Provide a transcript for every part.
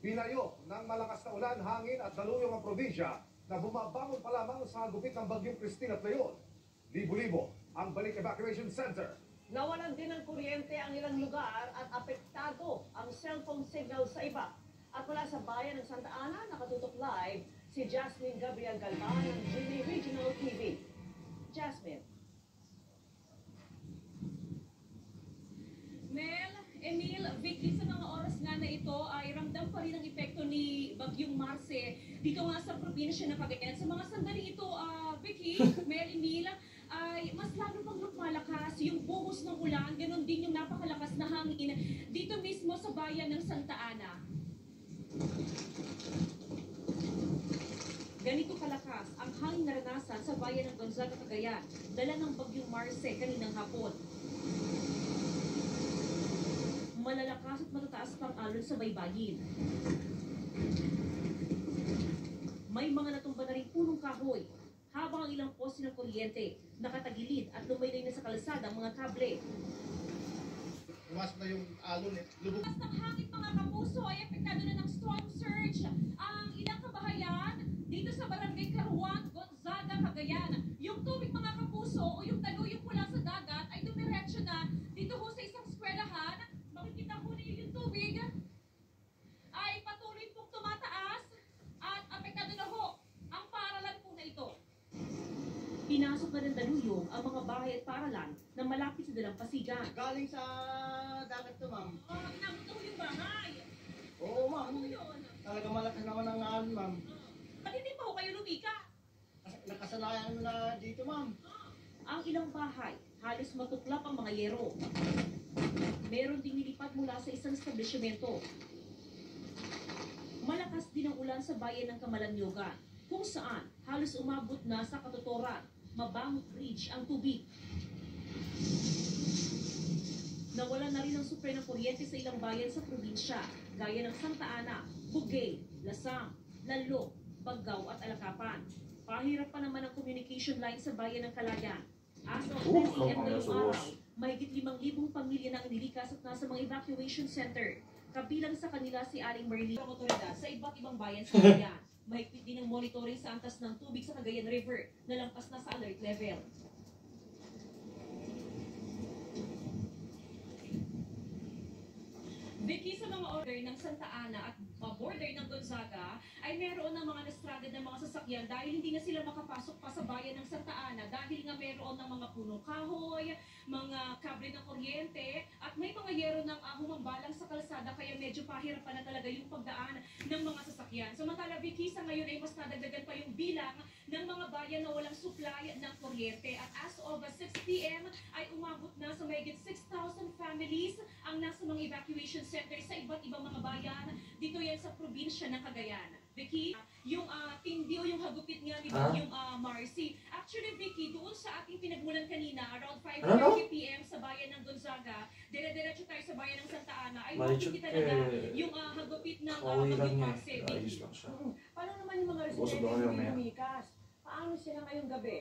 Binayo ng malakas na ulan, hangin at daluyong ang probinsya na bumabangon pa lamang sa gupit ng bagyong Christine at ngayon. Libo-libo ang Balik Evacuation Center. Nawalan din ng kuryente ang ilang lugar at apektado ang cellphone signal sa iba. At mula sa bayan ng Santa Ana, nakatutok live si Jasmine Gabriel Galvan ng GV Regional TV. Jasmine. Mel, Emil, Vicky, sa mga oras nga na ito ay ramdam pa rin ang epekto ni Bagyong Marce dito nga sa probinsya ng Cagayan. Sa mga sandali ito, Vicky, Mel, Emil, ay mas lalo pang lumalakas yung buhos ng ulan, ganun din yung napakalakas na hangin dito mismo sa bayan ng Santa Ana. Ganito kalakas ang hangin naranasan sa bayan ng Gonzaga, Cagayan, dala ng Bagyong Marce kaninang hapon. Malalakas at matataas pang alon sa baybayin. May mga natumba na rin punong kahoy, habang ang ilang poste ng kuryente nakatagilid at lumaylay na sa kalsada ang mga kable. Tumas na yung alon eh. Lubog. Mas ng hangin mga kapuso ay epektado na ng storm surge ang ilang kabahayan dito sa Barangay Karuan, Gonzaga, Cagayan. Yung tubig mga kapuso o yung taluyong mula sa dagat ay dumiretso na dito ho sa isang eskwelahan. Makikita ho niyo yung tubig ay patuloy pong tumataas at apektado na ho ang paaralan po na ito. Pinasok na ng daluyong ang mga bahay at paaralan na malapit sa dalampasigan. Galing sa dagat to, ma'am. Inabot na ho yung bahay. Oo, ma'am. Ano yun? Talaga malaki naman ang alon, ma'am. Ba't hindi pa ho kayo lumika? Nakasanayan na dito, ma'am. Ang ilang bahay, halos matuklap ang mga yero. Meron ding nilipat mula sa isang establishmento. Malakas din ang ulan sa bayan ng Camalaniugan, kung saan halos umabot na sa katuturan, Mabangot Bridge ang tubig. Nawala na rin ang supre ng kuryente sa ilang bayan sa probinsya, gaya ng Santa Ana, Bugay, Lasang, Lalo, Baggao at Alakapan. Pahirap pa naman ang communication line sa bayan ng Calayan. As of 10 AM ngayong araw, mahigit 5,000 pamilya na inilikas at nasa mga evacuation center. Kabilang sa kanila si Aling Merly ng otoridad sa iba't ibang bayan sa Cagayan. Mahigpit din ang monitoring sa antas ng tubig sa Cagayan River na lampas na sa alert level. Vicky, sa mga order ng Santa Ana at border ng Gonzaga ay meron ng mga na-stranded na mga sasakyan dahil hindi na sila makapasok pa sa bayan ng Santa Ana dahil nga meron ng mga punong kahoy, mga kable ng kuryente at may mga yero ng humambalang sa kalsada kaya medyo pahirapan na talaga yung pagdaan ng mga sasakyan. Samantala, Vicky, sa ngayon ay mas nadagdagan pa yung bilang ng mga bayan na walang supply ng kuryente at as of 6 PM ay umabot na sa mahigit 6,000 families ang nasa mga evacuation center sa iba't ibang mga bayan. Dito yan sa probinsya ng Cagayan. Vicky, yung tindi o yung hagupit nga ni yung Marcy. Actually, Vicky, doon sa ating pinagmulan kanina, around 5:30 PM sa bayan ng Gonzaga, dire-diretso tayo sa bayan ng Santa Ana, ay makikita talaga yung hagupit ng Bagyong Marcy, Vicky. Paano naman yung mga residente hindi lumikas? Paano sila ngayong gabi?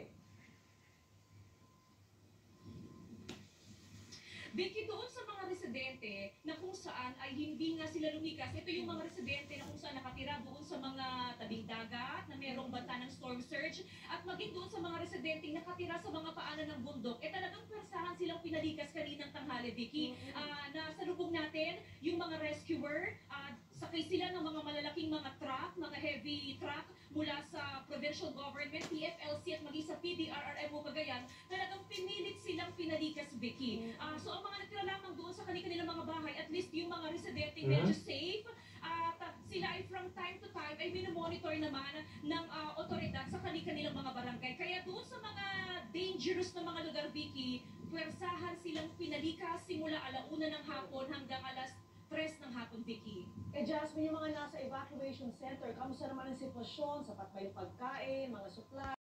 Vicky, doon sa mga residente na kung saan ay hindi nga sila lumikas, ito yung mga residente na kung saan nakatira doon sa mga tabing dagat na merong banta ng storm surge at maging doon sa mga residente nakatira sa mga paanan ng bundok, talagang persahan silang pinalikas kaninang tanghali, Vicky. Nasalubong natin yung mga rescuer, sakay sila ng mga malalaking mga truck, mga heavy truck mula sa provincial government, PFLC at maging sa PDRRMO Cagayan, talagang pinilit silang pinalikas, Vicky. So ang mga natira lamang doon sa kanilang mga bahay, at least yung mga residente medyo safe, at sila ay from time to time ay minomonitor naman ng otoridad sa kanilang mga barangay. Kaya doon sa mga dangerous na mga lugar, Vicky, puwersahan silang pinalikas simula 1:00 ng hapon hanggang 3:00 ng hapon, Vicky. Jasmine, yung mga nasa evacuation center, kamusta naman ang sitwasyon? Sapat ba yung pagkain, mga supply?